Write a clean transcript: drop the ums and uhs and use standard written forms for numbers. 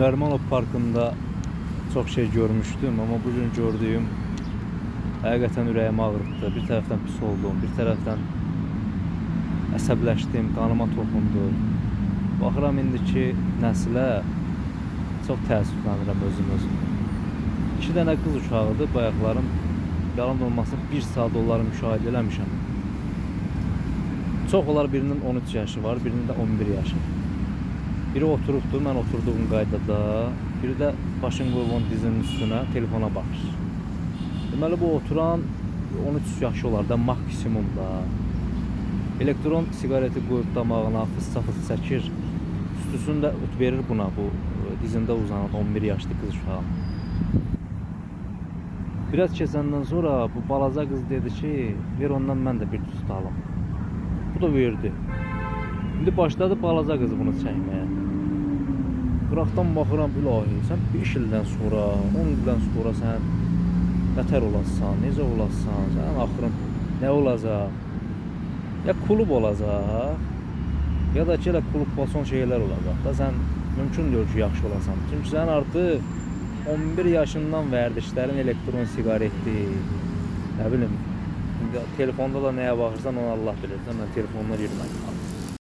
Sünərmanov parkında çox şey görmüşdüm, amma bugün gördüyüm həqiqətən ürəyimi ağrıtdı. Bir tərəfdən pis oldum, bir tərəfdən əsəbləşdim, qanıma toxundu. Baxıram indiki nəslə çox təəssüflənirəm özüm. 2 dənə qız uşağıdır, bayaqlarım yalan olmasın 1 saat onları müşahidə eləmişəm. Çox olar birinin 13 yaşı var, birinin də 11 yaşı. Biri oturubdur, mən oturduğum qaydada, biri də başını qoyub dizinin üstünə telefona baxır. Deməli bu oturan 13 yaşı olar da maksimumda. Elektron sigareti qoyub damağına fıs çəkir, üstüsünü də verir buna, bu dizində uzanan 11 yaşlı qız uşağı. Biraz keçəndən sonra bu balaca qız dedi ki, ver ondan mən də bir tutalım. Bu da verdi. İndi başladı balaca qız bunu çəkməyə. Qıraqdan baxıram, ilahi, sən 5 ildən sonra, 10 ildən sonra sən nətər olasan, necə olasan, sənin axırın nə olacaq? Ya klub olacaq, ya da ki, elə klub bason şeylər olacaq da sən mümkün deyil ki, yaxşı olasan. Çünki sən artıq 11 yaşından vərdişlərin elektron sigaretdir, nə bilim, telefonda da nəyə baxırsan onu Allah bilir. Mən telefonla yürüməyim.